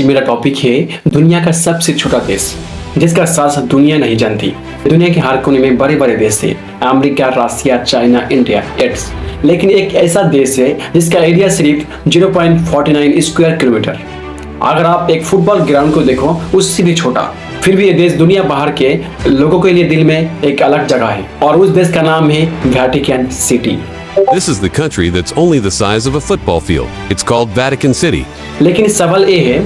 मेरा टॉपिक है दुनिया का सबसे छोटा देश जिसका साथ दुनिया नहीं जानती। दुनिया के हर कोने में बड़े बड़े देश है, अमेरिका, रशिया, चाइना, इंडिया, एड्स। लेकिन एक ऐसा देश है जिसका एरिया सिर्फ 0.49 स्क्वायर किलोमीटर। अगर आप एक फुटबॉल ग्राउंड को देखो उससे भी छोटा, फिर भी ये देश दुनिया बाहर के लोगों के लिए दिल में एक अलग जगह है और उस देश का नाम है Vatican city. This is the country that's only the size of a football field. It's called Vatican City. लेकिन सवाल ये है,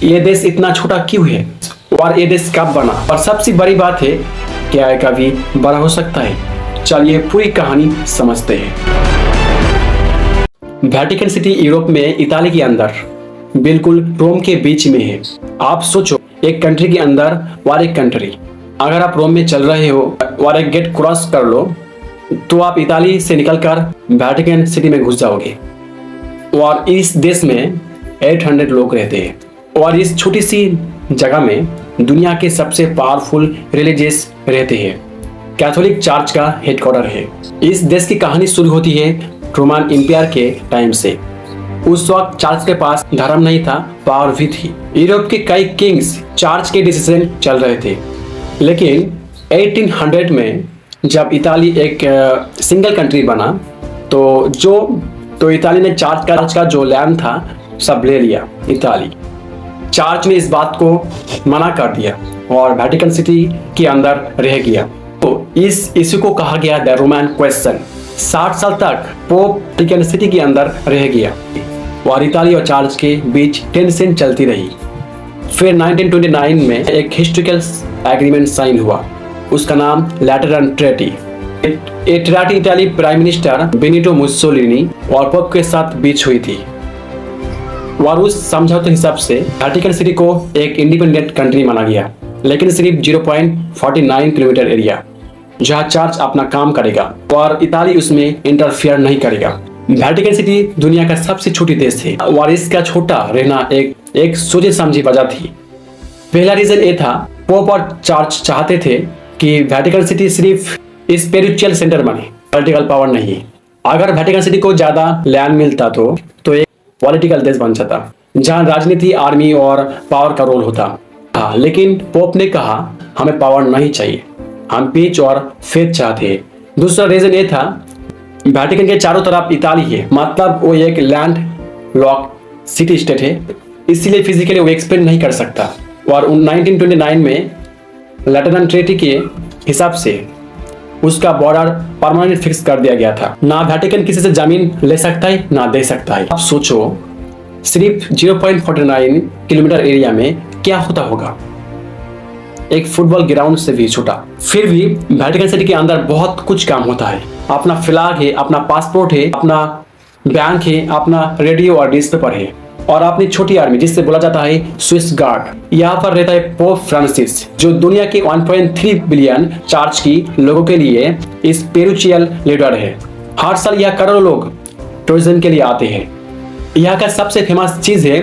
ये देश इतना छोटा क्यों है और ये देश कब बना, और सबसे बड़ी बात है क्या ये कभी बड़ा हो सकता है। चलिए पूरी कहानी समझते हैं। वेटिकन सिटी यूरोप में इताली के अंदर बिल्कुल रोम के बीच में है। आप सोचो, एक कंट्री के अंदर और एक कंट्री। अगर आप रोम में चल रहे हो और एक गेट क्रॉस कर लो तो आप इताली से निकलकर वेटिकन सिटी में घुस जाओगे। और इस देश में 800 लोग रहते हैं और इस छोटी सी जगह में दुनिया के सबसे पावरफुल रिलीजियस रहते हैं। कैथोलिक चर्च का हेडक्वार्टर है। इस देश की कहानी शुरू होती है रोमन एम्पायर के टाइम से। उस वक्त चर्च के पास धर्म नहीं था, पावर भी थी। यूरोप के कई किंग्स चर्च के डिसीजन चल रहे थे। लेकिन 1800 में जब इताली एक सिंगल कंट्री बना तो इताली ने चर्च का जो लैंड था सब ले लिया। इताली चर्च ने इस बात को मना कर दिया और वेटिकन सिटी के अंदर रह गया। तो इस इशू को कहा गया द रोमन क्वेश्चन। 60 साल तक पोप वेटिकन सिटी के अंदर रह गया और इताली और चर्च के बीच टेंशन चलती रही। फिर 1929 में एक हिस्टोरिकल एग्रीमेंट साइन हुआ, उसका नाम लैटेरन ट्रीटी। ये treaty Italy prime minister Benito Mussolini और पोप के साथ बीच हुई थी और उस समझौते हिसाब से वेटिकन सिटी को एक इंडिपेंडेंट कंट्री माना गया, लेकिन सिर्फ 0.49 किलोमीटर एरिया जहां चर्च अपना काम करेगा और इताली उसमें इंटरफियर नहीं करेगा। वेटिकन सिटी दुनिया का सबसे छोटी देश है और इसका छोटा रहना एक सोचे समझी वजह थी। पहला रीजन ये था, पोप और चर्च चाहते थे कि वेटिकन सिटी सिर्फ स्पिरिचुअल सेंटर बने, पॉलिटिकल पावर नहीं। अगर वेटिकन सिटी को ज्यादा लैंड मिलता तो एक पॉलिटिकल देश बन जाता जहां राजनीति, आर्मी और पावर का रोल होता। हाँ, लेकिन पोप ने कहा हमें पावर नहीं चाहिए, हम पीस और फेथ चाहते हैं। दूसरा रीजन ये था, वेटिकन के चारों तरफ इताली है, मतलब वो एक लैंड लॉक सिटी स्टेट है, इसलिए फिजिकली वो एक्सपेंड नहीं कर सकता। और 1929 में लैटेरन ट्रीटी के हिसाब से उसका बॉर्डर परमानेंट फिक्स कर दिया गया था। ना वेटिकन किसी से जमीन ले सकता है ना दे सकता है। अब सोचो, सिर्फ 0.49 किलोमीटर एरिया में क्या होता होगा, एक फुटबॉल ग्राउंड से भी छोटा। फिर भी वेटिकन सिटी के अंदर बहुत कुछ काम होता है। अपना फ्लैग है, अपना पासपोर्ट है, अपना बैंक है, अपना रेडियो और न्यूज़पेपर है और अपनी छोटी आर्मी जिससे बोला जाता है स्विस गार्ड। यहाँ पर रहता है पोप फ्रांसिस जो दुनिया के 1.3 बिलियन चर्च की लोगों के लिए स्पिरिचुअल लीडर है। हर साल यह करोड़ों लोग टूरिज्म के लिए आते हैं। यहाँ का सबसे फेमस चीज है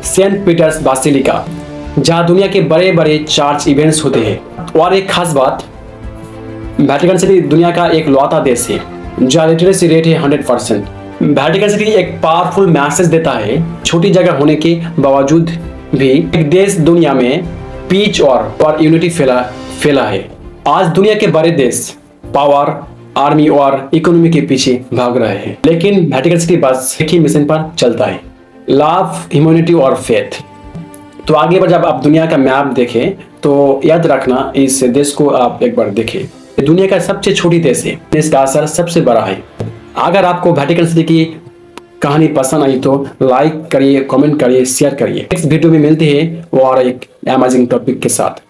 सेंट पीटर्स बासिलिका जहाँ दुनिया के बड़े बड़े चर्च इवेंट्स होते हैं। और एक खास बात, वेटिकन सिटी दुनिया का एक लौता देश है जहाँ लिटरेसी रेट है 100%। वेटिकन सिटी एक पावरफुल मैसेज देता है, छोटी जगह होने के बावजूद भी एक देश दुनिया में पीस और यूनिटी फैला है। आज दुनिया के बड़े देश पावर, आर्मी और इकोनॉमी के पीछे भाग रहे हैं, लेकिन वेटिकन सिटी बस एक ही मिशन पर चलता है, लव, ह्यूमैनिटी और फेथ। तो आगे पर जब आप दुनिया का मैप देखें तो याद रखना इस देश को आप एक बार देखें। दुनिया का सबसे छोटी देश है, इसका असर सबसे बड़ा है। अगर आपको वेटिकन सिटी की कहानी पसंद आई तो लाइक करिए, कमेंट करिए, शेयर करिए। नेक्स्ट वीडियो में मिलते हैं और एक अमेजिंग टॉपिक के साथ।